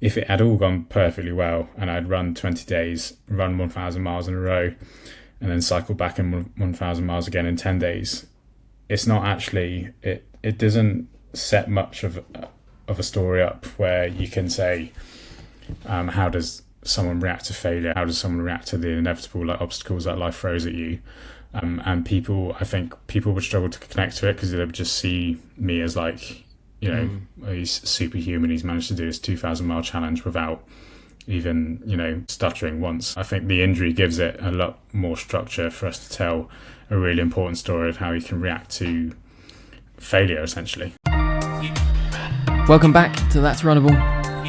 if it had all gone perfectly well and I'd run 20 days, run 1,000 miles in a row, and then cycle back in 1,000 miles again in 10 days, it's not actually, it doesn't set much of a story up where you can say, how does someone react to failure? How does someone react to the inevitable like obstacles that life throws at you? And I think people would struggle to connect to it because they would just see me as like, he's superhuman. He's managed to do this 2,000-mile challenge without even, stuttering once. I think the injury gives it a lot more structure for us to tell a really important story of how he can react to failure, essentially. Welcome back to That's Runnable.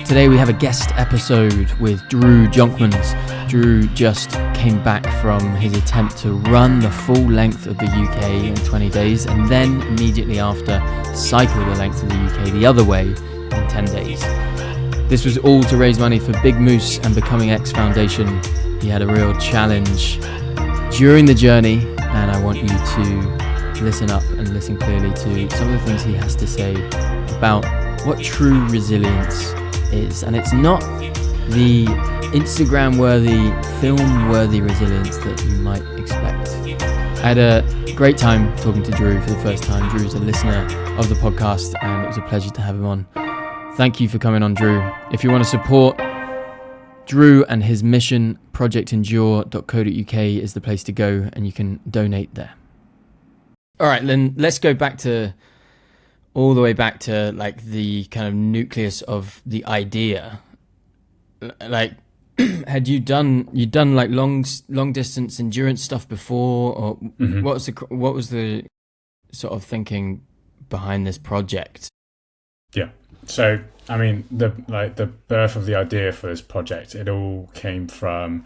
Today we have a guest episode with Drew Jonkmans. Drew just came back from his attempt to run the full length of the UK in 20 days and then immediately after cycle the length of the UK the other way in 10 days. This was all to raise money for Bigmoose and BecomingX Foundation. He had a real challenge during the journey, and I want you to listen up and listen clearly to some of the things he has to say about what true resilience is. And it's not the Instagram-worthy, film-worthy resilience that you might expect. I had a great time talking to Drew for the first time. Drew's a listener of the podcast, and it was a pleasure to have him on. Thank you for coming on, Drew. If you want to support Drew and his mission, projectendure.co.uk is the place to go, and you can donate there. All right, then let's go all the way back to like the kind of nucleus of the idea. Like, had you done like long distance endurance stuff before, or what was the sort of thinking behind this project? Yeah. So, I mean, the birth of the idea for this project, it all came from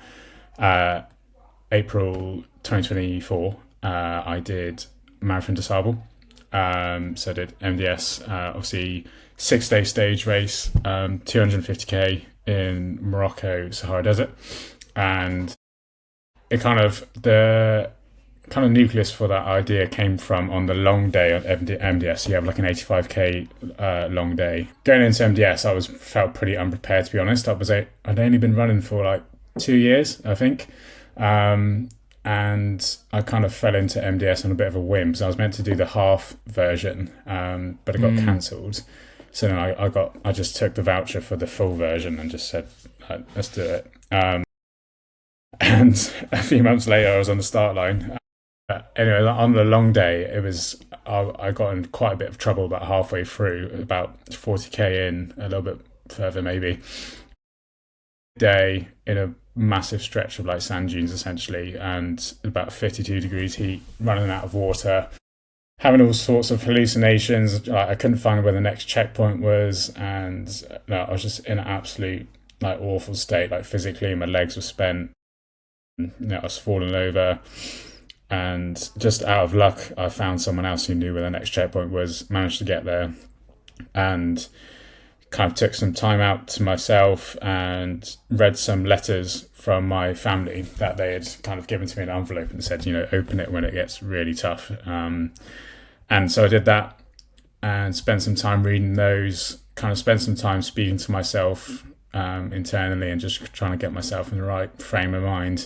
April 2024. I did Marathon des Sables. So I did MDS, obviously 6-day stage race, 250k in Morocco, Sahara Desert. And the kind of nucleus for that idea came from on the long day of MDS. You have like an 85k long day. Going into MDS, I felt pretty unprepared, to be honest. I'd only been running for like 2 years, I think. And I kind of fell into MDS on a bit of a whim because I was meant to do the half version, but it got cancelled. So then I just took the voucher for the full version and just said, let's do it. And a few months later, I was on the start line. Anyway, on the long day, I got in quite a bit of trouble about halfway through, about 40k in, a little bit further maybe. Day in a massive stretch of like sand dunes essentially, and about 52 degrees heat, running out of water, having all sorts of hallucinations. I couldn't find where the next checkpoint was, and I was just in an absolute like awful state. Like physically, my legs were spent. I was falling over, and just out of luck, I found someone else who knew where the next checkpoint was. Managed to get there, and kind of took some time out to myself and read some letters from my family that they had kind of given to me in an envelope and said, open it when it gets really tough. And so I did that and spent some time reading those, kind of spent some time speaking to myself internally and just trying to get myself in the right frame of mind.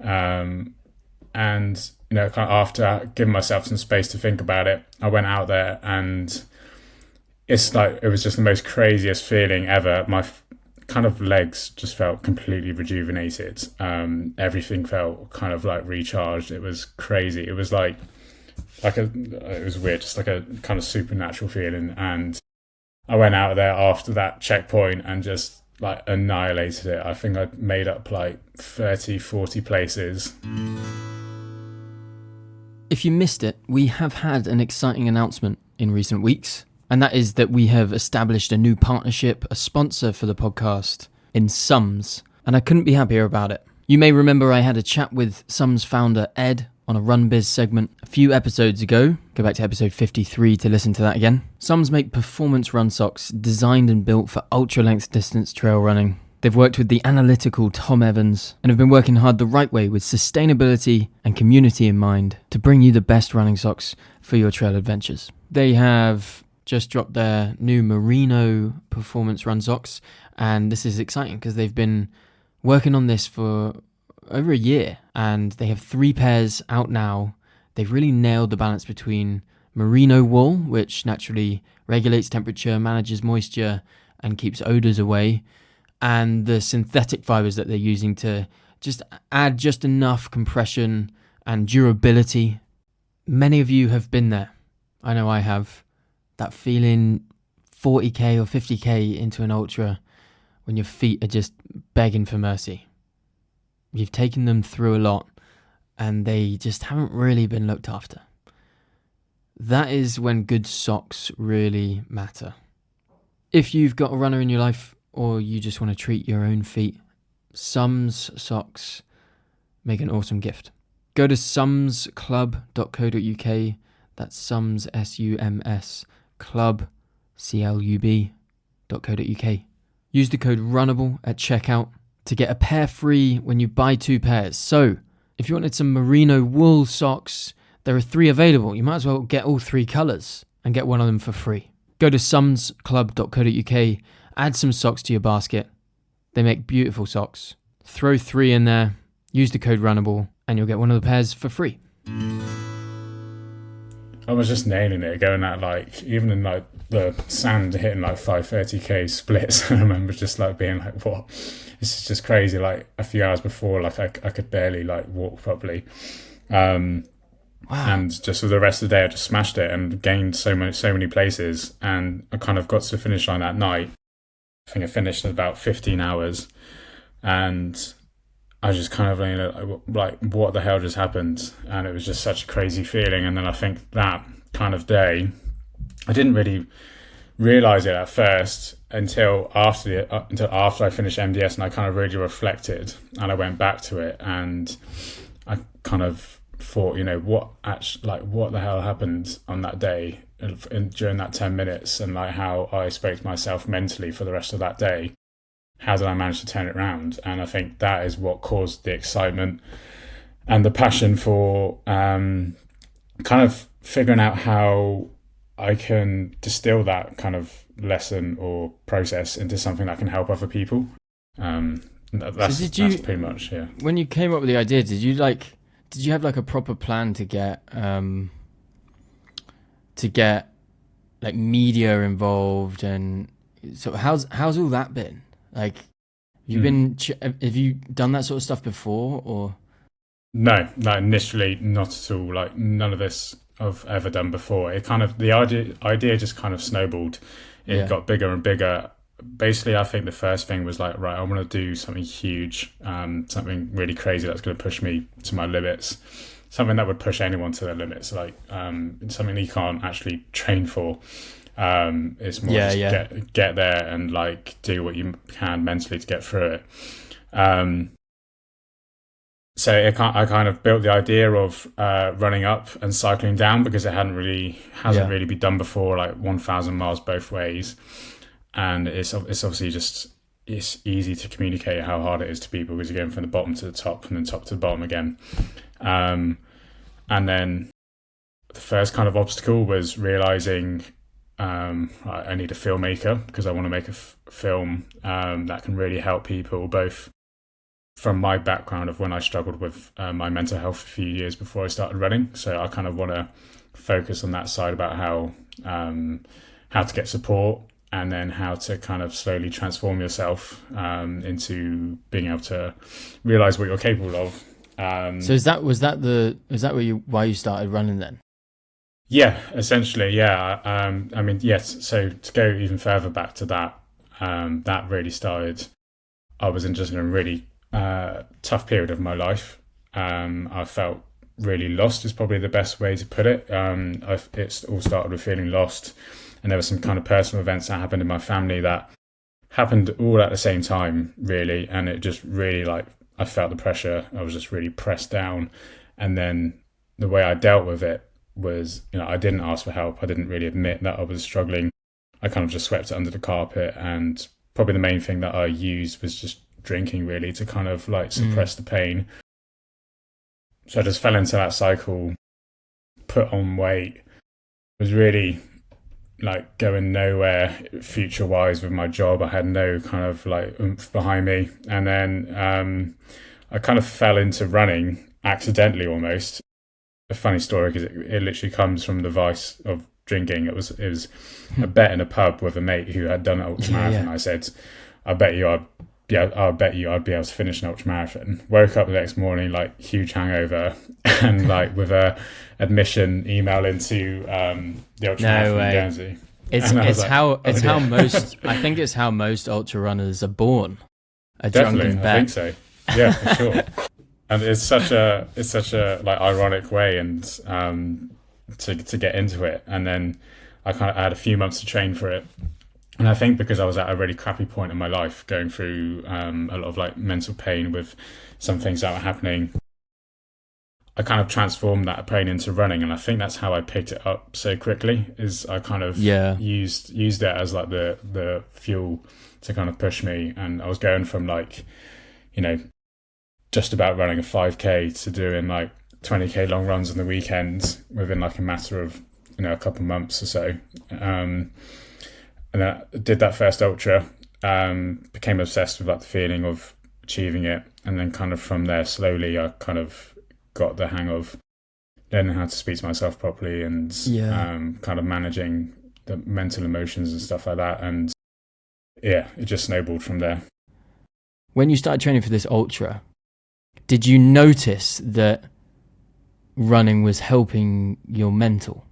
And, kind of after giving myself some space to think about it, I went out there, and it's like, it was just the most craziest feeling ever. My kind of legs just felt completely rejuvenated. Everything felt kind of like recharged. It was crazy. It was it was weird, just like a kind of supernatural feeling. And I went out there after that checkpoint and just like annihilated it. I think I made up like 30, 40 places. If you missed it, we have had an exciting announcement in recent weeks. And that is that we have established a new partnership, a sponsor for the podcast in Sums. And I couldn't be happier about it. You may remember I had a chat with Sums founder Ed on a Run Biz segment a few episodes ago. Go back to episode 53 to listen to that again. Sums make performance run socks designed and built for ultra-length distance trail running. They've worked with the analytical Tom Evans and have been working hard the right way with sustainability and community in mind to bring you the best running socks for your trail adventures. They have just dropped their new Merino Performance Run socks, and this is exciting because they've been working on this for over a year, and they have 3 pairs out now. They've really nailed the balance between merino wool, which naturally regulates temperature, manages moisture, and keeps odors away, and the synthetic fibers that they're using to just add just enough compression and durability. Many of you have been there. I know I have. That feeling 40k or 50k into an ultra when your feet are just begging for mercy. You've taken them through a lot and they just haven't really been looked after. That is when good socks really matter. If you've got a runner in your life or you just want to treat your own feet, Sums socks make an awesome gift. Go to sumsclub.co.uk. That's Sums, S-U-M-S, club, C-L-U-B.co.uk. Use the code RUNNABLE at checkout to get a pair free when you buy 2 pairs. So, if you wanted some merino wool socks, there are 3 available. You might as well get all 3 colours and get one of them for free. Go to sumsclub.co.uk, add some socks to your basket. They make beautiful socks. Throw 3 in there, use the code RUNNABLE, and you'll get one of the pairs for free. I was just nailing it, going at like, even in like the sand hitting like 530k splits. I remember just like being like, what? This is just crazy. Like a few hours before, like I could barely like walk properly. Wow. And just for the rest of the day, I just smashed it and gained so many places. And I kind of got to the finish line that night. I think I finished in about 15 hours. And I was just kind of like, what the hell just happened? And it was just such a crazy feeling. And then I think that kind of day, I didn't really realize it at first until after I finished MDS, and I kind of really reflected and I went back to it and I kind of thought, what the hell happened on that day during that 10 minutes, and like how I spoke to myself mentally for the rest of that day. How did I manage to turn it around? And I think that is what caused the excitement and the passion for kind of figuring out how I can distill that kind of lesson or process into something that can help other people. That's pretty much, yeah. When you came up with the idea, did you have like a proper plan to get like media involved, and so how's all that been? Like, have you done that sort of stuff before, or? No, initially not at all. Like, none of this I've ever done before. It kind of, the idea just kind of snowballed. It got bigger and bigger. Basically, I think the first thing was like, right, I want to do something huge, something really crazy that's going to push me to my limits, something that would push anyone to their limits, like something that you can't actually train for. It's more get there and like do what you can mentally to get through it. So I kind of built the idea of running up and cycling down, because it hasn't really been done before, like 1,000 miles both ways. And it's obviously just, it's easy to communicate how hard it is to people, because you're going from the bottom to the top and then top to the bottom again. And then the first kind of obstacle was realizing I need a filmmaker, because I want to make a film that can really help people, both from my background of when I struggled with my mental health a few years before I started running. So I kind of want to focus on that side about how to get support, and then how to kind of slowly transform yourself into being able to realize what you're capable of. So why you started running then? Yeah, essentially, yeah. I mean, yes. So to go even further back to that, that really started. I was in a really tough period of my life. I felt really lost, is probably the best way to put it. It all started with feeling lost, and there were some kind of personal events that happened in my family that happened all at the same time, really. And it just really, like, I felt the pressure. I was just really pressed down. And then the way I dealt with it was, I didn't ask for help. I didn't really admit that I was struggling. I kind of just swept it under the carpet. And probably the main thing that I used was just drinking, really, to kind of like suppress the pain. So I just fell into that cycle, put on weight, was really like going nowhere future wise with my job. I had no kind of like oomph behind me. And then I kind of fell into running accidentally almost. A funny story because it literally comes from the vice of drinking. It was a bet in a pub with a mate who had done an ultra marathon. I said, I'll bet you I'd be able to finish an ultra marathon. Woke up the next morning like huge hangover and like with a admission email into the ultra marathon in Guernsey. I think it's how most ultra runners are born. Definitely, I think so. Yeah, for sure. And it's such a like ironic way and to get into it. And then I had a few months to train for it. And I think because I was at a really crappy point in my life, going through a lot of like mental pain with some things that were happening, I kind of transformed that pain into running. And I think that's how I picked it up so quickly, is I kind of used it as like the fuel to kind of push me. And I was going from like, just about running a 5K to doing like 20K long runs on the weekend within like a matter of, a couple of months or so. And then I did that first ultra, became obsessed with like the feeling of achieving it. And then kind of from there, slowly, I kind of got the hang of learning how to speak to myself properly and kind of managing the mental emotions and stuff like that. And it just snowballed from there. When you started training for this ultra, did you notice that running was helping your mental?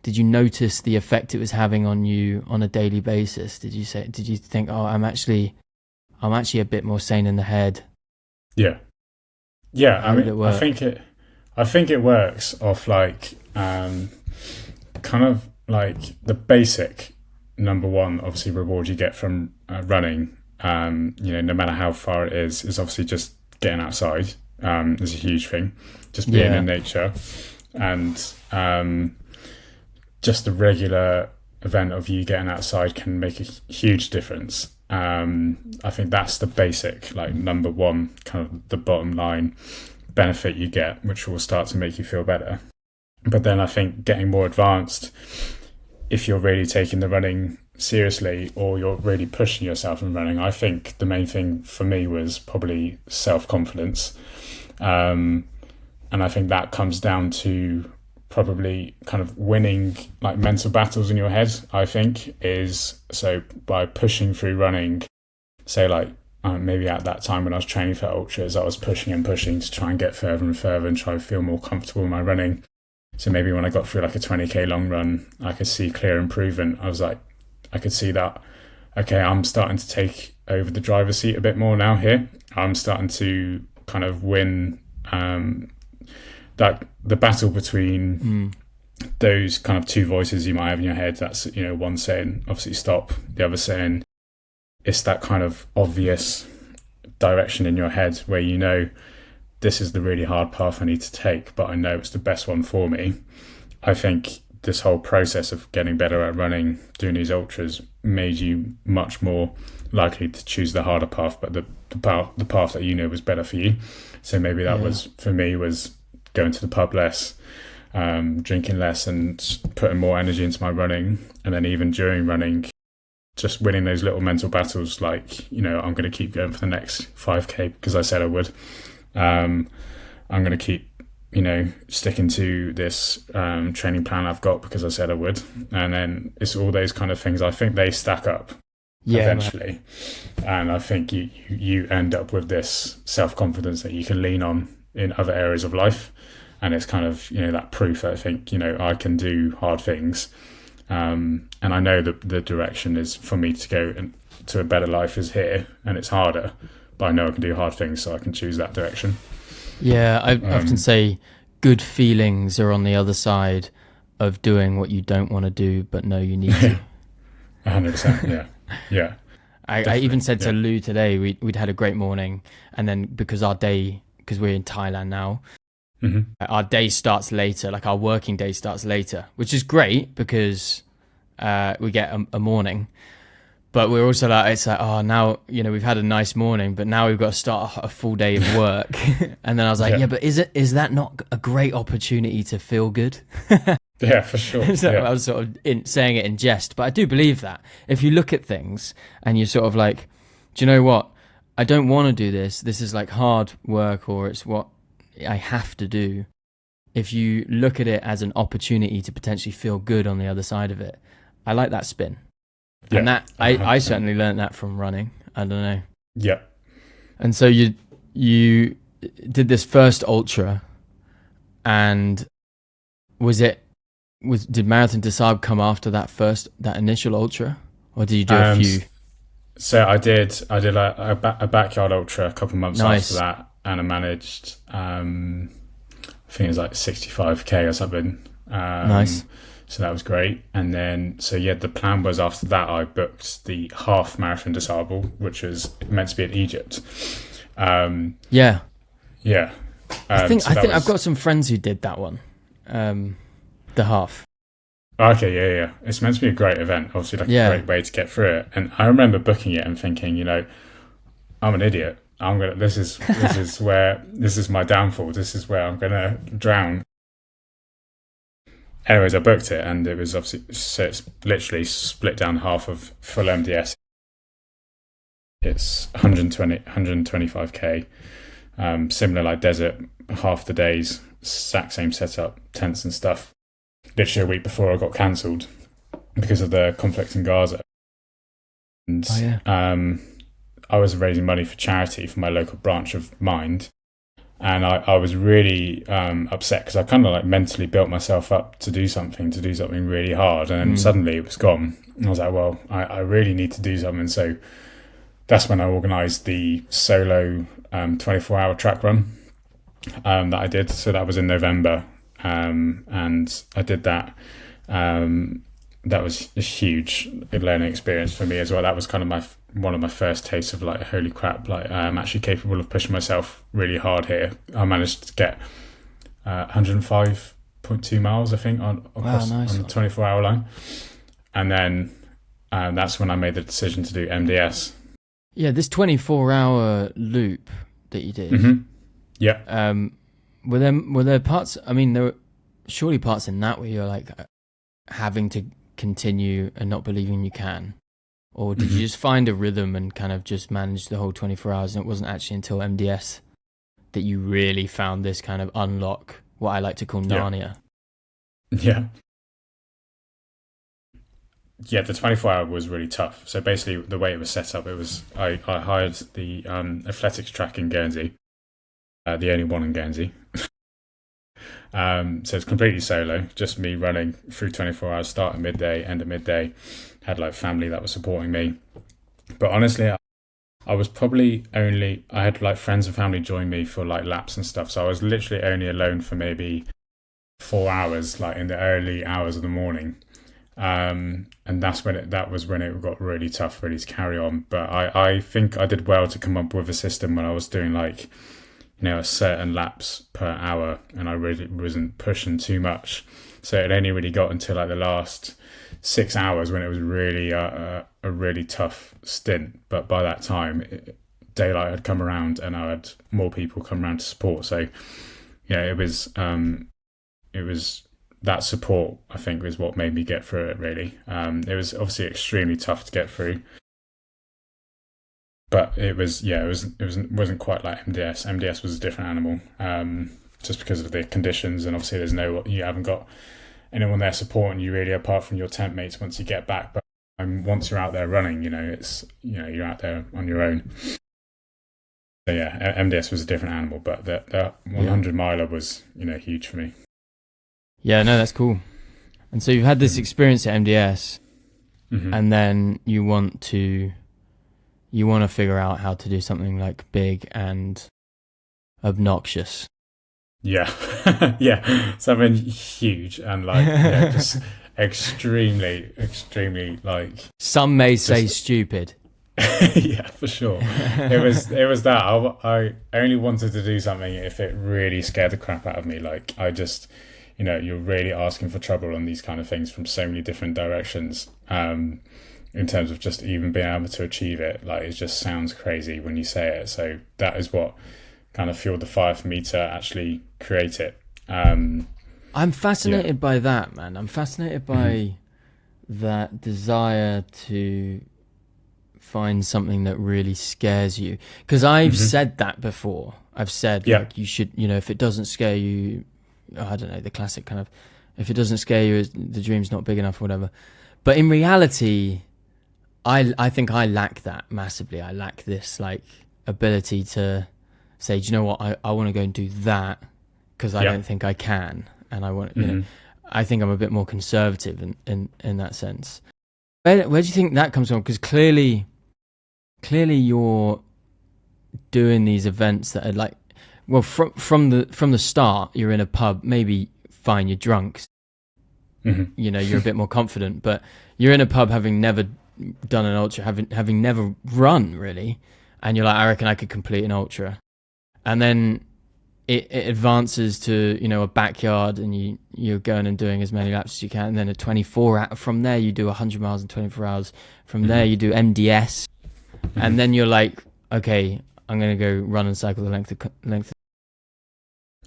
Did you notice the effect it was having on you on a daily basis? Did you think, oh, I'm actually a bit more sane in the head? Yeah. I mean, I think it works off like kind of like the basic number one, obviously reward you get from running. No matter how far it is obviously just getting outside. Is a huge thing. Just being in nature, and just the regular event of you getting outside can make a huge difference. I think that's the basic, like number one, kind of the bottom line benefit you get, which will start to make you feel better. But then I think getting more advanced, if you're really taking the running seriously or you're really pushing yourself in running, I think the main thing for me was probably self-confidence. And I think that comes down to probably kind of winning like mental battles in your head, I think, is so by pushing through running, say like maybe at that time when I was training for ultras, I was pushing to try and get further and further and try to feel more comfortable in my running. So maybe when I got through like a 20K long run, I could see clear improvement. I could see that, okay, I'm starting to take over the driver's seat a bit more now here. I'm starting to kind of win that the battle between those kind of two voices you might have in your head. That's, one saying, obviously stop, the other saying, it's that kind of obvious direction in your head where this is the really hard path I need to take, but I know it's the best one for me. I think this whole process of getting better at running, doing these ultras, made you much more likely to choose the harder path, but the path that was better for you. So maybe that was, for me, was going to the pub less, drinking less and putting more energy into my running. And then even during running, just winning those little mental battles like, I'm going to keep going for the next 5K because I said I would. I'm going to keep, sticking to this training plan I've got because I said I would. And then it's all those kind of things. I think they stack up eventually. And I think you end up with this self-confidence that you can lean on in other areas of life. And it's kind of, that proof that I think, I can do hard things. And I know that the direction is for me to go to a better life is here, and it's harder, but I know I can do hard things, so I can choose that direction. Yeah, I often say good feelings are on the other side of doing what you don't want to do, but know you need to. 100%, yeah. I even said to Lou today, we'd had a great morning, and then because we're in Thailand now, our day starts later, like our working day starts later, which is great because we get a morning. But we're also like, it's like, oh, now, we've had a nice morning, but now we've got to start a full day of work. And then I was like, yeah, but is that not a great opportunity to feel good? Yeah, for sure. So yeah. I was sort of saying it in jest, but I do believe that. If you look at things and you're sort of like, do you know what? I don't want to do this. This is like hard work, or it's what I have to do. If you look at it as an opportunity to potentially feel good on the other side of it, I like that spin. Yeah, and that I certainly learned that from running. I don't know. Yeah. And so you did this first ultra, and did Marathon des Sables come after that initial ultra, or did you do a few? So I did a backyard ultra a couple of months after that, and I managed I think it was like 65k or something. Nice. So that was great. And then, the plan was after that, I booked the half Marathon des Sables, which was meant to be in Egypt. Yeah. I think I've got some friends who did that one, the half. Okay, yeah. It's meant to be a great event, obviously, a great way to get through it. And I remember booking it and thinking, I'm an idiot. This is my downfall. This is where I'm gonna drown. Anyways, I booked it, and it was obviously, so it's literally split down half of full MDS. It's 125k, similar like desert, half the days, exact same setup, tents and stuff. Literally a week before I got cancelled because of the conflict in Gaza. And I was raising money for charity for my local branch of Mind. And I was really upset because I kind of like mentally built myself up to do something really hard. And then suddenly it was gone. And I was like, well, I really need to do something. So that's when I organised the solo 24-hour track run that I did. So that was in November. And I did that. That was a huge learning experience for me as well. That was kind of one of my first tastes of like, holy crap, like I'm actually capable of pushing myself really hard here. I managed to get 105.2 miles, I think, on the 24-hour line. And then that's when I made the decision to do MDS. Yeah, this 24-hour loop that you did. Mm-hmm. Yeah. Were there parts? I mean, there were surely parts in that where you're like having to continue and not believing you can, or did you just find a rhythm and kind of just manage the whole 24 hours? And it wasn't actually until MDS that you really found this kind of unlock, what I like to call Narnia. Yeah. Yeah, the 24-hour was really tough. So basically, the way it was set up, it was I hired the athletics track in Guernsey, the only one in Guernsey. So it's completely solo, just me running through 24 hours, start at midday, end at midday. Had like family that was supporting me. But honestly, I was probably I had like friends and family join me for like laps and stuff. So I was literally only alone for maybe 4 hours, like in the early hours of the morning. And that was when it got really tough, really to carry on. But I think I did well to come up with a system when I was doing like, a certain laps per hour, and I really wasn't pushing too much. So it only really got until like the last 6 hours when it was really a really tough stint. But by that time, daylight had come around, and I had more people come around to support. So yeah, it was that support, I think, was what made me get through it, really. It was obviously extremely tough to get through. But it wasn't quite like MDS. MDS was a different animal, just because of the conditions, and obviously you haven't got anyone there supporting you really, apart from your tent mates once you get back. But once you're out there running, you're out there on your own. So yeah, MDS was a different animal, but the 100 miler was huge for me. Yeah, no, that's cool. And so you've had this experience at MDS, and then you want to figure out how to do something like big and obnoxious. Yeah. Yeah. Something huge and like just extremely, extremely like. Some may say stupid. Yeah, for sure. It was that. I only wanted to do something if it really scared the crap out of me. Like I just, you're really asking for trouble on these kind of things from so many different directions. in terms of just even being able to achieve it. Like, it just sounds crazy when you say it. So that is what kind of fueled the fire for me to actually create it. I'm fascinated by that, man. I'm fascinated by that desire to find something that really scares you. Because I've said that before. I've said, like, you should, if it doesn't scare you, I don't know, the classic kind of, if it doesn't scare you, the dream's not big enough or whatever. But in reality, I think I lack that massively. I lack this, like, ability to say, do you know what, I want to go and do that because I don't think I can. And I want, I think I'm a bit more conservative in that sense. Where do you think that comes from? Because clearly you're doing these events that are like, well, from the start, you're in a pub, maybe fine, you're drunk, you're a bit more confident, but you're in a pub having never done an ultra, having never run really, and you're like, I reckon I could complete an ultra, and then it advances to a backyard, and you're going and doing as many laps as you can, and then at 24 from there you do 100 miles in 24 hours. From there you do MDS, and then you're like, okay, I'm gonna go run and cycle the length of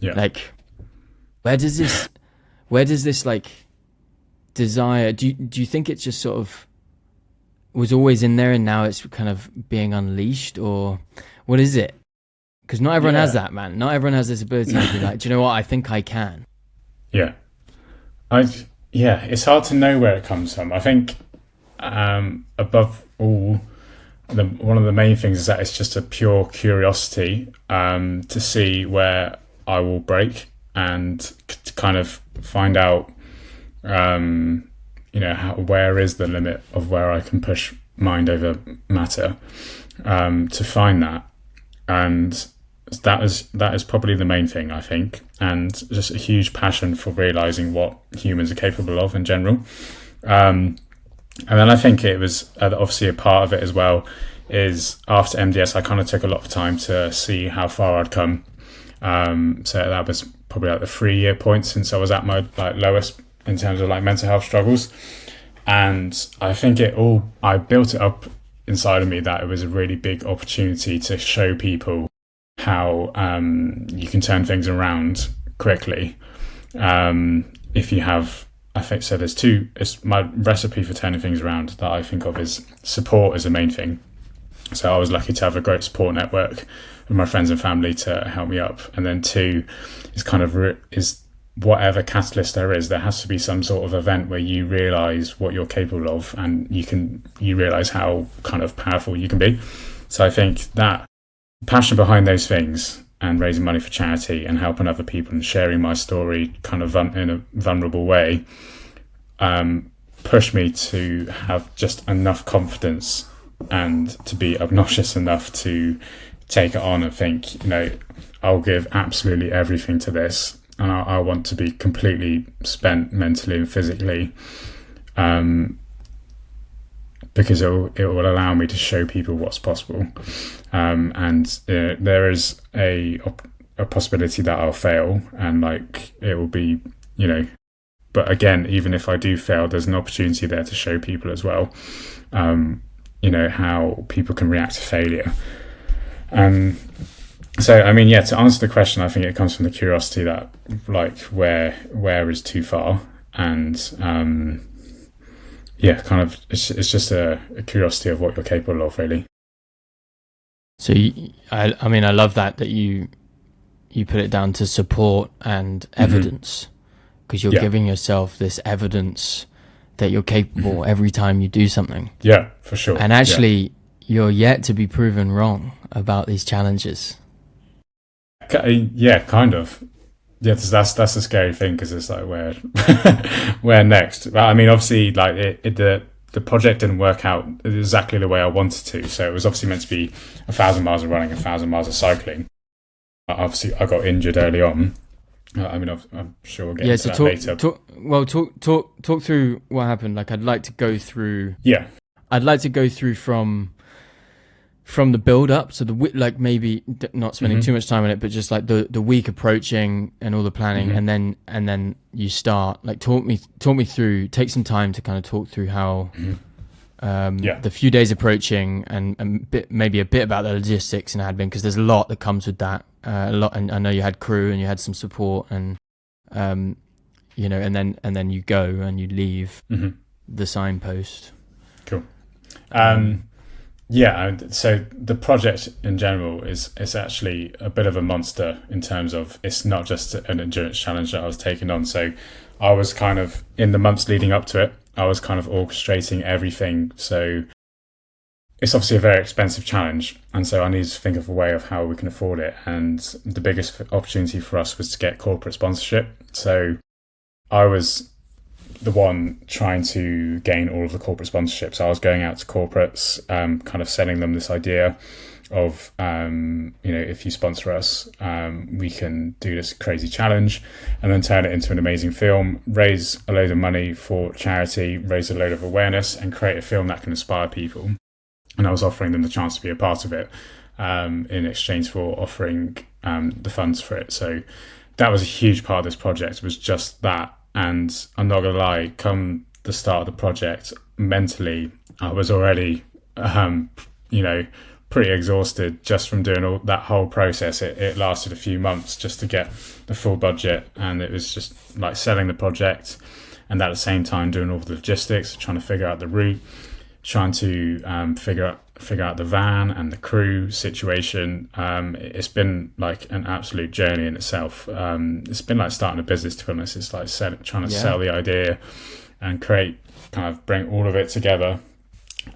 like, where does this like desire, do you think it's just sort of was always in there and now it's kind of being unleashed, or what is it? Because not everyone has that, man. Not everyone has this ability to be like, do you know what, I think I can. It's hard to know where it comes from. I think above all, one of the main things is that it's just a pure curiosity to see where I will break and to kind of find out where is the limit of where I can push mind over matter, to find that. And that is probably the main thing, I think, and just a huge passion for realizing what humans are capable of in general. And then I think it was obviously a part of it as well is after MDS I kind of took a lot of time to see how far I'd come. So that was probably like the 3-year point since I was at my like lowest in terms of like mental health struggles. And I think I built it up inside of me that it was a really big opportunity to show people how you can turn things around quickly. If you have, I think, so there's two, it's my recipe for turning things around that I think of is support is the main thing. So I was lucky to have a great support network with my friends and family to help me up. And then 2 is kind of is whatever catalyst there is, there has to be some sort of event where you realize what you're capable of and you realize how kind of powerful you can be. So I think that passion behind those things and raising money for charity and helping other people and sharing my story kind of in a vulnerable way pushed me to have just enough confidence and to be obnoxious enough to take it on and think, I'll give absolutely everything to this, and I want to be completely spent mentally and physically, because it will allow me to show people what's possible. And there is a possibility that I'll fail, and like it will be, but again, even if I do fail, there's an opportunity there to show people as well, how people can react to failure. So, I mean, to answer the question, I think it comes from the curiosity that, like, where is too far, and kind of it's just a curiosity of what you're capable of, really. So, I mean, I love that you put it down to support and evidence, because you're giving yourself this evidence that you're capable every time you do something. Yeah, for sure. And actually, you're yet to be proven wrong about these challenges. Yeah, kind of. Yeah, that's the scary thing, because it's like where next. But I mean, obviously, like the project didn't work out exactly the way I wanted to. So it was obviously meant to be 1,000 miles of running, 1,000 miles of cycling. Obviously, I got injured early on. I mean, I'm sure we'll get into that later. Talk through what happened. Like, I'd like to go through. Yeah, I'd like to go through from the build up, so like maybe not spending too much time on it, but just like the week approaching and all the planning, and then you start. Like, talk me through. Take some time to kind of talk through how the few days approaching, and maybe a bit about the logistics and admin, because there's a lot that comes with that. A lot, and I know you had crew and you had some support, and and then you go and you leave the signpost. Cool. So the project in general is actually a bit of a monster in terms of it's not just an endurance challenge that I was taking on. So I was kind of, in the months leading up to it, I was kind of orchestrating everything. So it's obviously a very expensive challenge, and so I needed to think of a way of how we can afford it. And the biggest opportunity for us was to get corporate sponsorship. So I was the one trying to gain all of the corporate sponsorships. So I was going out to corporates, kind of selling them this idea of, if you sponsor us, we can do this crazy challenge and then turn it into an amazing film, raise a load of money for charity, raise a load of awareness, and create a film that can inspire people. And I was offering them the chance to be a part of it, in exchange for offering the funds for it. So that was a huge part of this project, was just that. And I'm not going to lie, come the start of the project, mentally, I was already, pretty exhausted just from doing all that whole process. It lasted a few months just to get the full budget, and it was just like selling the project and at the same time doing all the logistics, trying to figure out the route, trying to figure out the van and the crew situation. It's been like an absolute journey in itself. It's been like starting a business, to be honest. It's like trying to sell the idea and bring all of it together.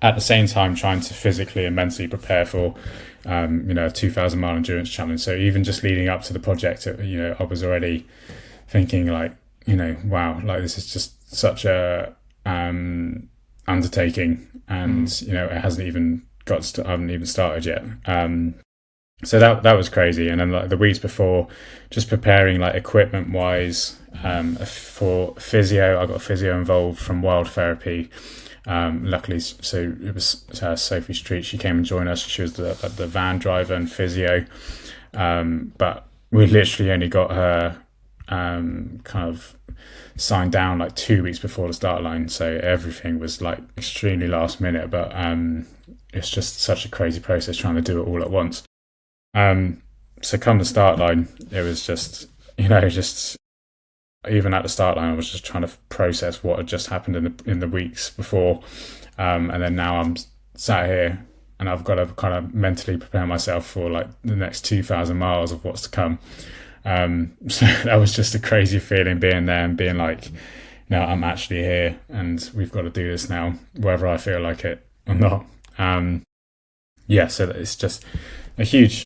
At the same time, trying to physically and mentally prepare for, a 2,000 mile endurance challenge. So even just leading up to the project, I was already thinking like, wow, like this is just such a undertaking, and it hasn't even I haven't even started yet. So that was crazy. And then like the weeks before, just preparing like equipment wise, for physio, I got physio involved from Wild Therapy. Luckily, so it was Sophie Street. She came and joined us. She was the van driver and physio. But we literally only got her kind of signed down like 2 weeks before the start line. So everything was like extremely last minute. But it's just such a crazy process trying to do it all at once. So come the start line, it was just even at the start line, I was just trying to process what had just happened in the weeks before, and then now I'm sat here and I've got to kind of mentally prepare myself for like the next 2,000 miles of what's to come. So that was just a crazy feeling, being there and being like, no, I'm actually here and we've got to do this now, whether I feel like it or not. So it's just a huge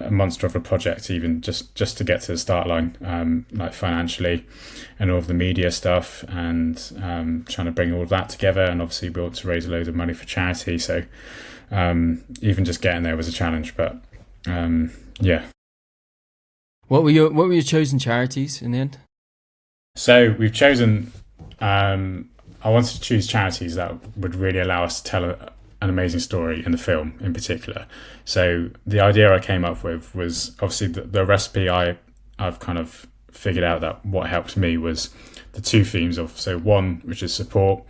a monster of a project, even just to get to the start line, like financially and all of the media stuff, and trying to bring all of that together. And obviously we want to raise a load of money for charity, so even just getting there was a challenge. But what were your chosen charities in the end? So we've chosen, I wanted to choose charities that would really allow us to tell an amazing story in the film in particular. So the idea I came up with was obviously the recipe I've kind of figured out that what helped me was the two themes of, so one, which is support,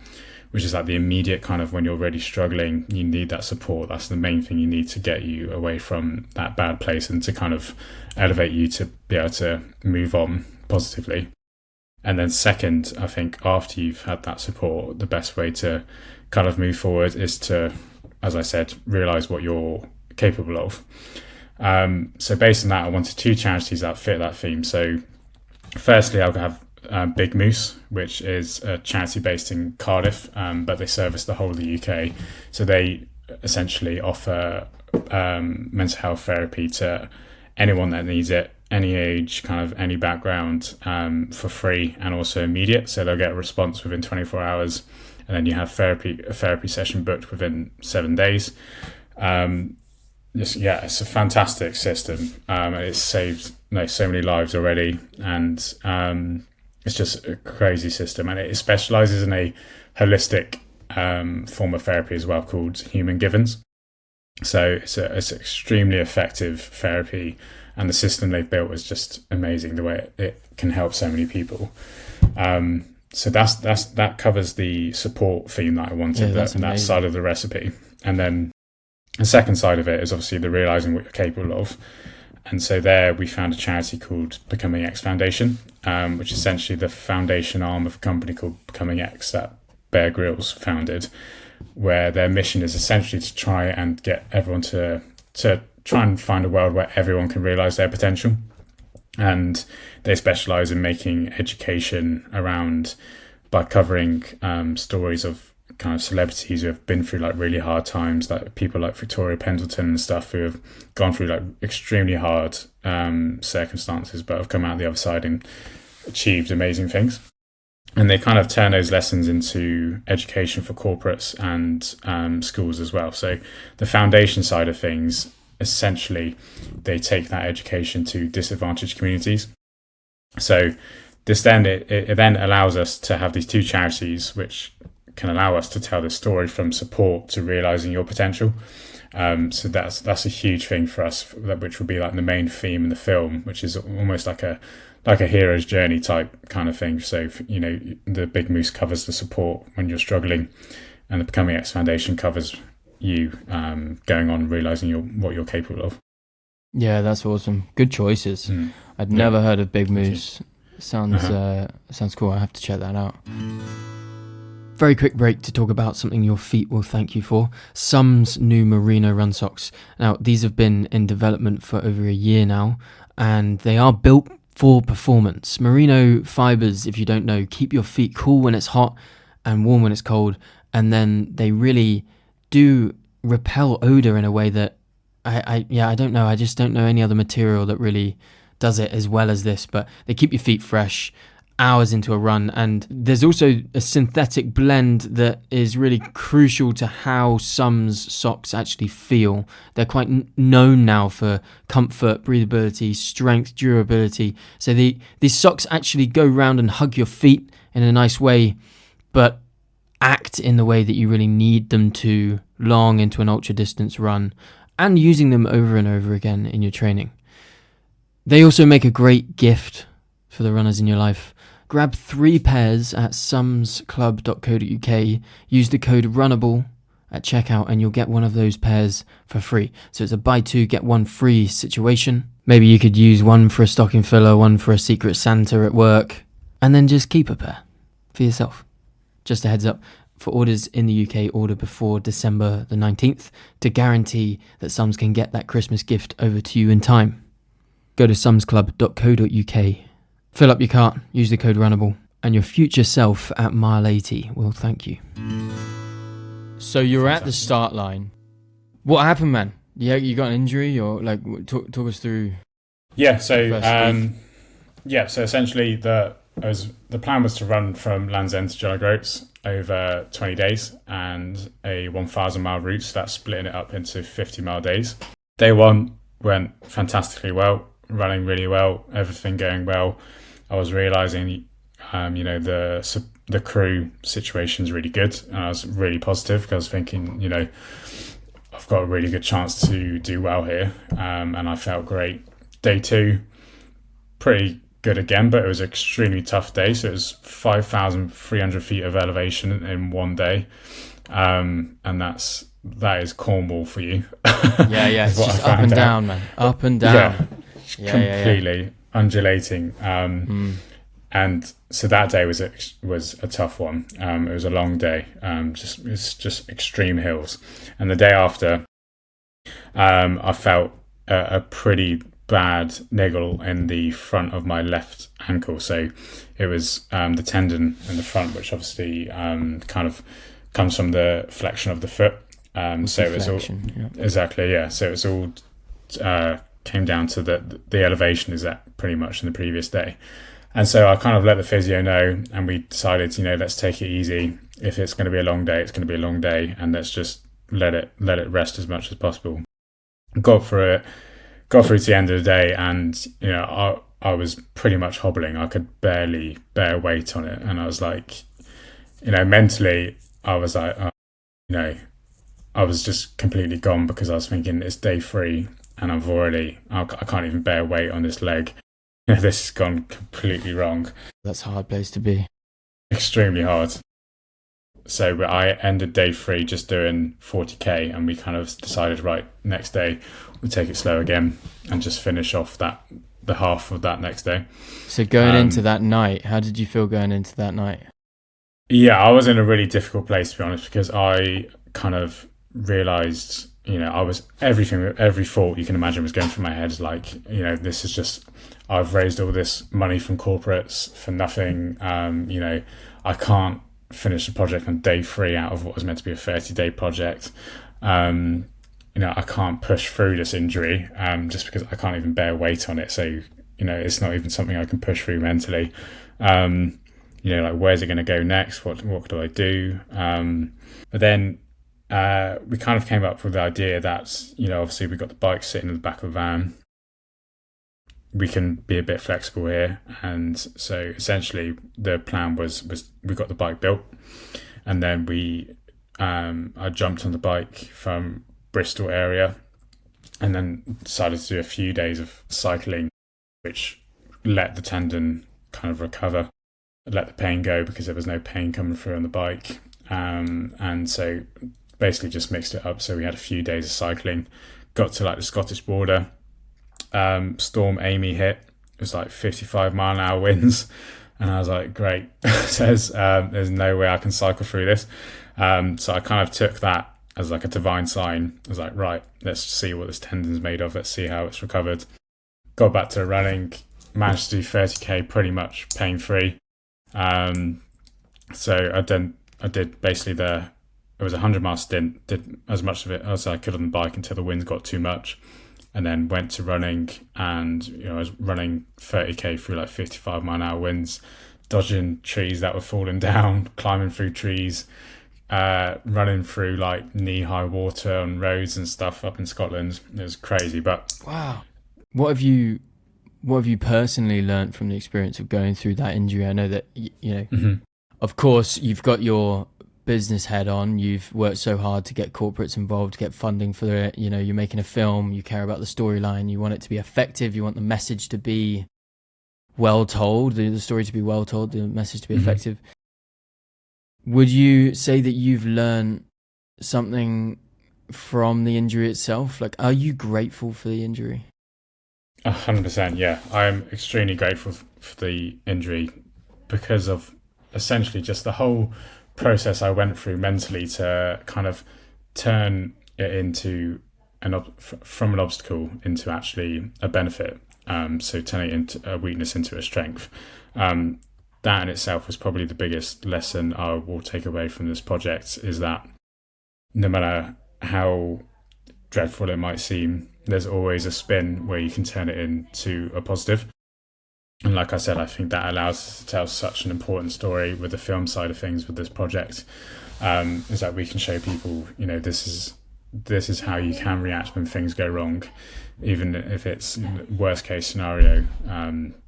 which is like the immediate kind of when you're really struggling, you need that support. That's the main thing you need to get you away from that bad place and to kind of elevate you to be able to move on positively. And then second, I think after you've had that support, the best way to kind of move forward is to, as I said, realise what you're capable of. So based on that, I wanted two charities that fit that theme. So firstly, I'll have Bigmoose, which is a charity based in Cardiff, but they service the whole of the UK. So they essentially offer mental health therapy to anyone that needs it, any age, kind of any background, for free and also immediate. So they'll get a response within 24 hours, and then you have a therapy session booked within 7 days. It's a fantastic system. It's saved so many lives already, and it's just a crazy system. And it specialises in a holistic form of therapy as well, called human givens. So it's extremely effective therapy, and the system they've built is just amazing, the way it can help so many people. So that covers the support theme that I wanted, that side of the recipe. And then the second side of it is obviously the realizing what you're capable of. And so there we found a charity called BecomingX Foundation, which is essentially the foundation arm of a company called BecomingX that Bear Grylls founded, where their mission is essentially to try and get everyone to try and find a world where everyone can realize their potential. And they specialize in making education around by covering stories of kind of celebrities who have been through like really hard times, like people like Victoria Pendleton and stuff, who have gone through like extremely hard circumstances but have come out the other side and achieved amazing things. And they kind of turn those lessons into education for corporates and schools as well. So the foundation side of things, essentially, they take that education to disadvantaged communities. So this then it then allows us to have these two charities, which can allow us to tell the story from support to realizing your potential. So that's a huge thing for us, which will be like the main theme in the film, which is almost like a hero's journey type kind of thing. So, you know, the Bigmoose covers the support when you're struggling, and the BecomingX Foundation covers you going on realizing what you're capable of. Yeah, that's awesome. Good choices. I'd never heard of Bigmoose. Sounds cool. I have to check that out. Very quick break to talk about something your feet will thank you for. Sum's new merino run socks. Now, these have been in development for over a year now, and they are built for performance. Merino fibers, if you don't know, keep your feet cool when it's hot and warm when it's cold, and then they really do repel odor in a way that I don't know. I just don't know any other material that really does it as well as this, but they keep your feet fresh hours into a run. And there's also a synthetic blend that is really crucial to how Sum's socks actually feel. They're quite known now for comfort, breathability, strength, durability. So these socks actually go round and hug your feet in a nice way, but act in the way that you really need them to long into an ultra distance run, and using them over and over again in your training. They also make a great gift for the runners in your life. Grab 3 pairs at sumsclub.co.uk, use the code RUNNABLE at checkout, and you'll get one of those pairs for free. So it's a buy 2 get 1 free situation. Maybe you could use one for a stocking filler, one for a Secret Santa at work, and then just keep a pair for yourself. Just a heads up, for orders in the UK, order before December the 19th to guarantee that Sums can get that Christmas gift over to you in time. Go to sumsclub.co.uk, fill up your cart, use the code RUNNABLE, and your future self at mile 80 will thank you. So you're at the start line. What happened, man? You got an injury, or like talk us through? Yeah, so essentially the plan was to run from Land's End to John O'Groats over 20 days and a 1,000 mile route, so that's splitting it up into 50 mile days. Day 1 went fantastically well, running really well, everything going well. I was realising, the crew situation's really good, and I was really positive because I was thinking, I've got a really good chance to do well here, and I felt great. Day 2, pretty good again, but it was an extremely tough day. So it was 5,300 feet of elevation in one day, and that is Cornwall for you. Yeah, it's just up and down, man, up and down. Completely undulating. And so that day was a tough one. It was a long day. Just extreme hills. And the day after, I felt a pretty bad niggle in the front of my left ankle. So it was the tendon in the front, which obviously kind of comes from the flexion of the foot. So it was all exactly, yeah. So it's all came down to the elevation is at pretty much in the previous day. And so I kind of let the physio know, and we decided, let's take it easy. If it's going to be a long day, it's going to be a long day, and let's just let it rest as much as possible. Got through to the end of the day, and I was pretty much hobbling. I could barely bear weight on it, and I was like, mentally, I was like, I was just completely gone, because I was thinking it's day 3, and I can't even bear weight on this leg. This has gone completely wrong. That's a hard place to be. extremely hard. So I ended day 3 just doing 40k, and we kind of decided, right, next day we'll take it slow again and just finish off the half of that next day. So going into that night, how did you feel going into that night? Yeah, I was in a really difficult place, to be honest, because I kind of realised, I was every thought you can imagine was going through my head. Like, this is just, I've raised all this money from corporates for nothing. I can't finish the project on day 3 out of what was meant to be a 30-day project. I can't push through this injury just because I can't even bear weight on it. So, it's not even something I can push through mentally. Where's it going to go next? What do I do? But then we kind of came up with the idea that, obviously we've got the bike sitting in the back of the van. We can be a bit flexible here. And so essentially the plan was we got the bike built, and then I jumped on the bike from Bristol area and then decided to do a few days of cycling, which let the tendon kind of recover, let the pain go because there was no pain coming through on the bike. And so basically just mixed it up. So we had a few days of cycling, got to the Scottish border. Storm Amy hit. It was 55-mile-an-hour winds, and I was like, great. There's no way I can cycle through this. So I kind of took that as a divine sign. I was like, right, let's see what this tendon's made of. Let's see how it's recovered. Got back to running, managed to do 30k pretty much pain-free. So I did basically it was a 100-mile stint, did as much of it as I could on the bike until the winds got too much. And then went to running, and I was running 30k through 55-mile-an-hour winds, dodging trees that were falling down, climbing through trees, running through knee-high water on roads and stuff up in Scotland. It was crazy, but wow. What have you personally learned from the experience of going through that injury? I know that Of course, you've got your business head on. You've worked so hard to get corporates involved, to get funding for it. You're making a film, you care about the storyline, you want it to be effective, you want the message to be well told, the story to be well told, the message to be effective. Would you say that you've learned something from the injury itself? Are you grateful for the injury? 100%, yeah. I'm extremely grateful for the injury because of essentially just the whole process I went through mentally to kind of turn it into from an obstacle into actually a benefit. So turning it into a weakness into a strength. That in itself was probably the biggest lesson I will take away from this project, is that no matter how dreadful it might seem, there's always a spin where you can turn it into a positive. And like I said, I think that allows us to tell such an important story with the film side of things with this project, is that we can show people, this is how you can react when things go wrong, even if it's worst case scenario.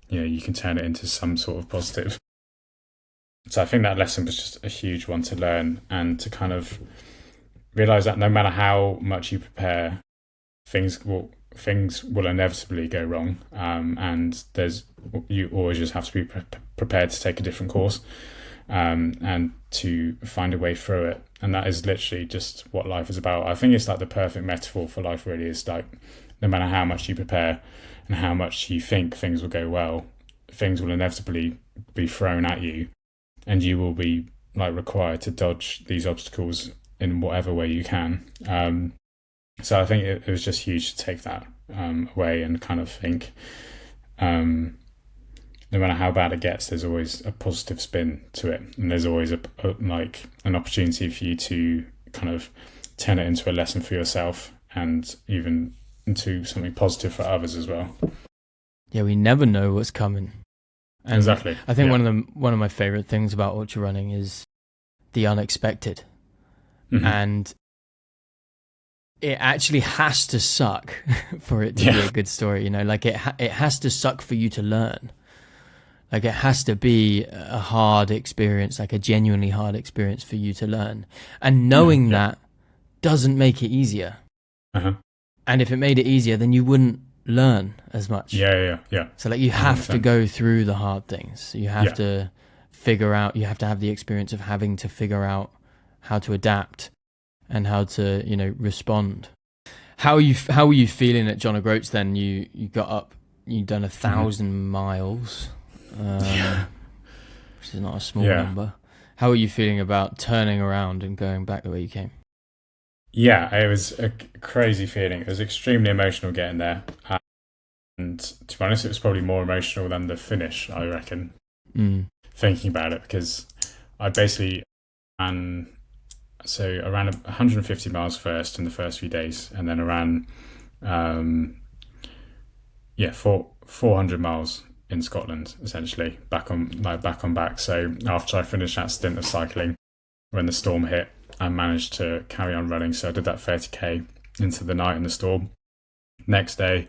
You can turn it into some sort of positive. So I think that lesson was just a huge one to learn, and to kind of realize that no matter how much you prepare, things will inevitably go wrong, and you always just have to be prepared to take a different course, and to find a way through it. And that is literally just what life is about. I think it's the perfect metaphor for life, really. Is no matter how much you prepare and how much you think things will go well, things will inevitably be thrown at you, and you will be required to dodge these obstacles in whatever way you can. So I think it was just huge to take that away and kind of think, no matter how bad it gets, there's always a positive spin to it, and there's always an opportunity for you to kind of turn it into a lesson for yourself, and even into something positive for others as well. Yeah, we never know what's coming. And exactly. I think one of my favorite things about ultra running is the unexpected. And it actually has to suck for it to be a good story, it has to suck for you to learn. It has to be a hard experience, a genuinely hard experience for you to learn. And knowing that doesn't make it easier. And if it made it easier, then you wouldn't learn as much. Yeah. So you have 100%. To go through the hard things. You have to you have to have the experience of having to figure out how to adapt and how to, respond. How were you feeling at John O'Groats then? You got up, you'd done 1,000 miles, which is not a small number. How are you feeling about turning around and going back the way you came? Yeah, it was a crazy feeling. It was extremely emotional getting there. And to be honest, it was probably more emotional than the finish, I reckon, thinking about it, because I basically ran around 150 miles first in the first few days, and then I ran 400 miles in Scotland, essentially, back on back. So after I finished that stint of cycling, when the storm hit, I managed to carry on running. So I did that 30k into the night in the storm. Next day,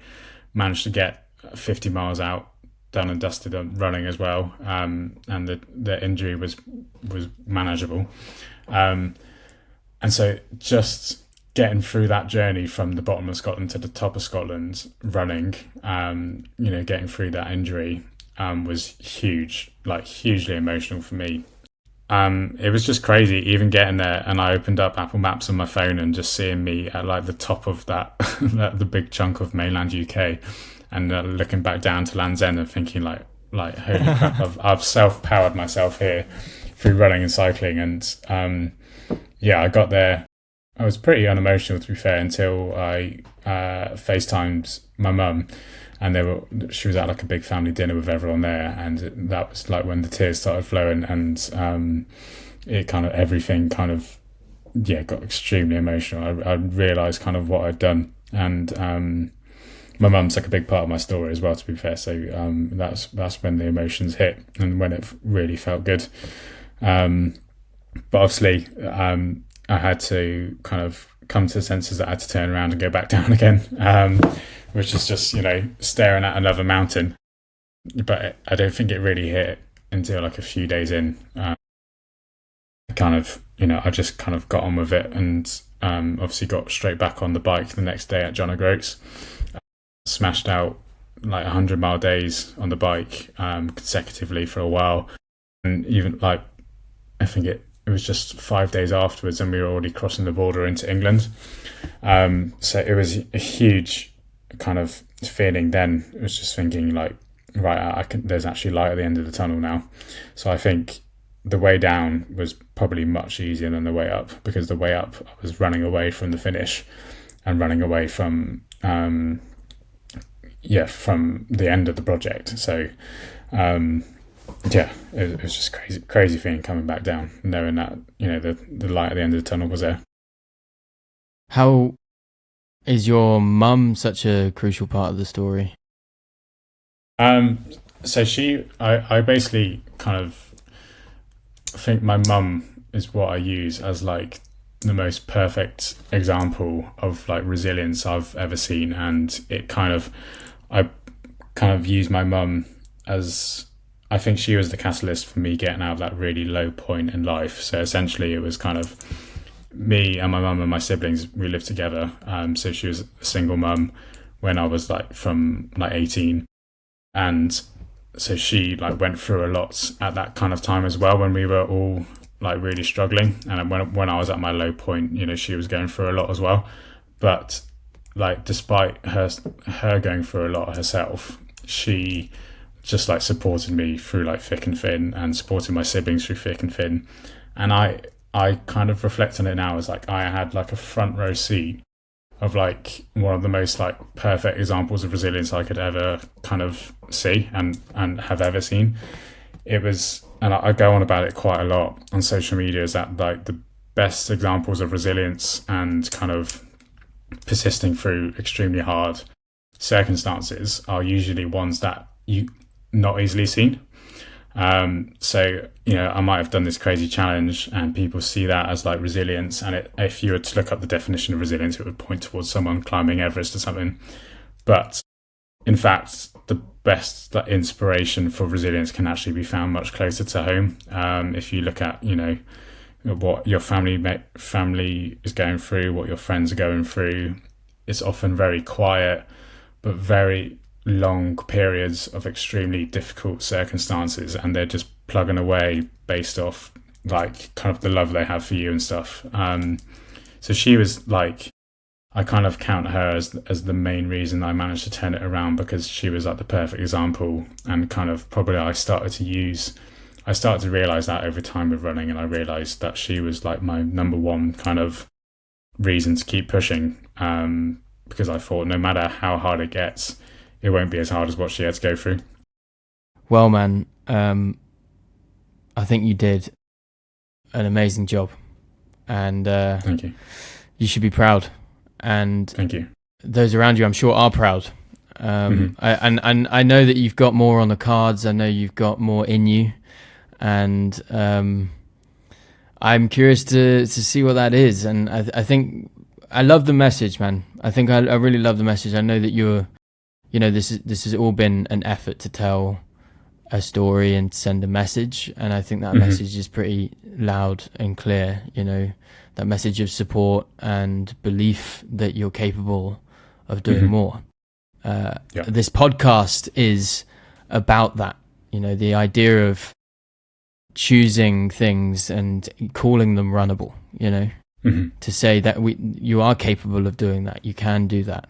managed to get 50 miles out, done and dusted on running as well, and the injury was manageable. And so just getting through that journey from the bottom of Scotland to the top of Scotland running, getting through that injury was huge, like hugely emotional for me. It was just crazy even getting there, and I opened up Apple Maps on my phone and just seeing me at like the top of that the big chunk of mainland UK, and looking back down to Land's End and thinking like holy crap, I've self-powered myself here through running and cycling. And I got there. I was pretty unemotional, to be fair, until I FaceTimed my mum, and she was at like a big family dinner with everyone there, and that was like when the tears started flowing, and it kind of everything kind of got extremely emotional. I realised kind of what I'd done, and my mum's like a big part of my story as well, to be fair. So that's when the emotions hit and when it really felt good. But obviously, I had to kind of come to the senses that I had to turn around and go back down again, which is just, staring at another mountain. But I don't think it really hit until like a few days in. I just kind of got on with it, and obviously got straight back on the bike the next day at John O'Groats. Smashed out like 100-mile days on the bike consecutively for a while, and even like I think it was just 5 days afterwards and we were already crossing the border into England. So it was a huge kind of feeling then. It was just thinking like, right, there's actually light at the end of the tunnel now. So I think the way down was probably much easier than the way up, because the way up I was running away from the finish and running away from from the end of the project. So it was just crazy feeling coming back down, knowing that the light at the end of the tunnel was there. How is your mum such a crucial part of the story? So I basically kind of think my mum is what I use as like the most perfect example of like resilience I've ever seen, and I kind of use my mum as, I think she was the catalyst for me getting out of that really low point in life. So essentially it was kind of me and my mum and my siblings, we lived together. So she was a single mum when I was from 18. And so she went through a lot at that kind of time as well, when we were all really struggling. And when I was at my low point, she was going through a lot as well. But despite her going through a lot herself, she just supported me through thick and thin, and supported my siblings through thick and thin. And I kind of reflect on it now as I had a front row seat of one of the most perfect examples of resilience I could ever kind of see and have ever seen. It was, and I go on about it quite a lot on social media, is that the best examples of resilience and kind of persisting through extremely hard circumstances are usually ones that you not easily seen. So I might have done this crazy challenge and people see that as resilience, and if you were to look up the definition of resilience, it would point towards someone climbing Everest or something. But in fact, the best inspiration for resilience can actually be found much closer to home. If you look at what your family is going through, what your friends are going through, it's often very quiet but very long periods of extremely difficult circumstances, and they're just plugging away based off like kind of the love they have for you and stuff. So she was like, I kind of count her as the main reason I managed to turn it around, because she was like the perfect example, and kind of probably I started to realize that over time with running, and I realized that she was like my number one kind of reason to keep pushing, because I thought no matter how hard it gets, it won't be as hard as what she had to go through. Well, man, I think you did an amazing job, and Thank you. You should be proud. And thank you. Those around you, I'm sure, are proud. I know that you've got more on the cards. I know you've got more in you, and I'm curious to see what that is. And I think I love the message, man. I think I really love the message. I know that this has all been an effort to tell a story and send a message, and I think that message is pretty loud and clear. That message of support and belief that you're capable of doing more. This podcast is about that. The idea of choosing things and calling them runnable. To say that you are capable of doing that, you can do that,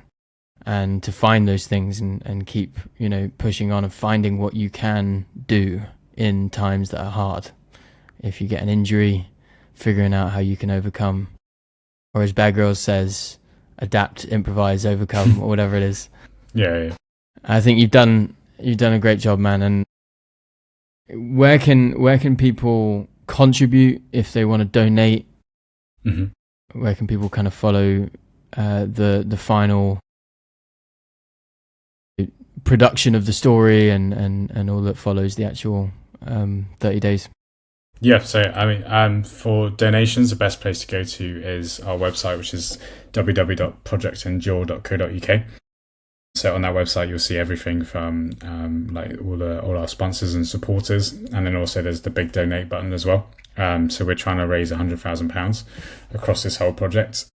and to find those things and keep pushing on and finding what you can do in times that are hard. If you get an injury, figuring out how you can overcome, or as Bad Girls says, adapt, improvise, overcome, or whatever it is. Yeah. I think you've done a great job, man. And where can people contribute if they want to donate? Where can people kind of follow the final production of the story and all that follows the actual 30 days? Yeah, so I mean, for donations, the best place to go to is our website, which is www.projectendure.co.uk. So on that website, you'll see everything from like all our sponsors and supporters, and then also there's the big donate button as well. So we're trying to raise £100,000 across this whole project.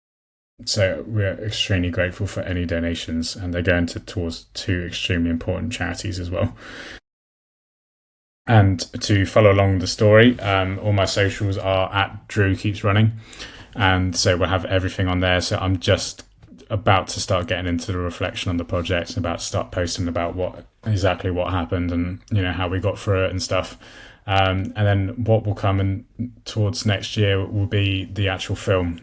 So we're extremely grateful for any donations, and they're going towards two extremely important charities as well. And to follow along the story, all my socials are at Drew Keeps Running, and so we'll have everything on there. So I'm just about to start getting into the reflection on the project, and about to start posting about what happened and how we got through it and stuff. And then what will come in towards next year will be the actual film,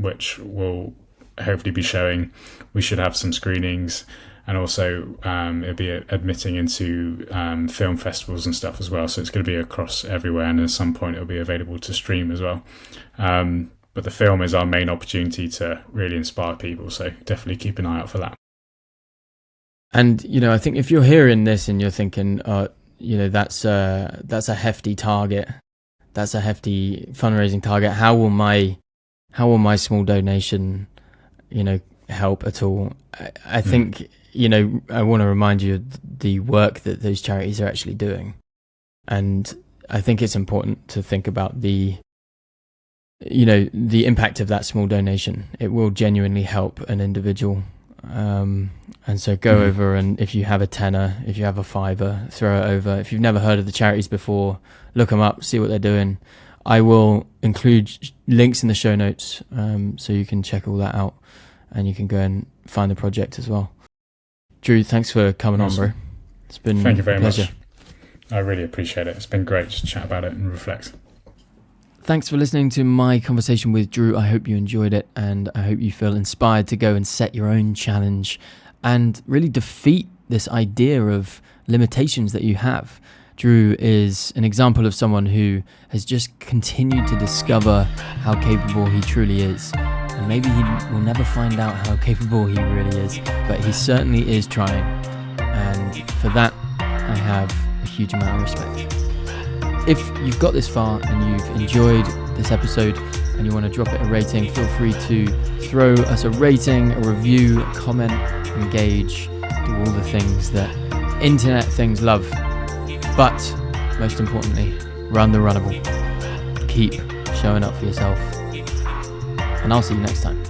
which will hopefully be showing. We should have some screenings. And also it'll be admitting into film festivals and stuff as well. So it's going to be across everywhere, and at some point it'll be available to stream as well. But the film is our main opportunity to really inspire people. So definitely keep an eye out for that. And, I think if you're hearing this and you're thinking, that's a hefty target. That's a hefty fundraising target. How will my small donation, help at all? I think... I want to remind you of the work that those charities are actually doing. And I think it's important to think about the impact of that small donation. It will genuinely help an individual. And so go over, and if you have a tenner, if you have a fiver, throw it over. If you've never heard of the charities before, look them up, see what they're doing. I will include links in the show notes, so you can check all that out, and you can go and find the project as well. Drew, thanks for coming on, bro. It's been Thank you very a pleasure. much. I really appreciate it. It's been great to chat about it and reflect. Thanks for listening to my conversation with Drew. I hope you enjoyed it, and I hope you feel inspired to go and set your own challenge and really defeat this idea of limitations that you have. Drew is an example of someone who has just continued to discover how capable he truly is. And maybe he will never find out how capable he really is, but he certainly is trying. And for that, I have a huge amount of respect. If you've got this far and you've enjoyed this episode and you want to drop it a rating, feel free to throw us a rating, a review, a comment, engage, do all the things that internet things love. But most importantly, run the runnable. Keep showing up for yourself. And I'll see you next time.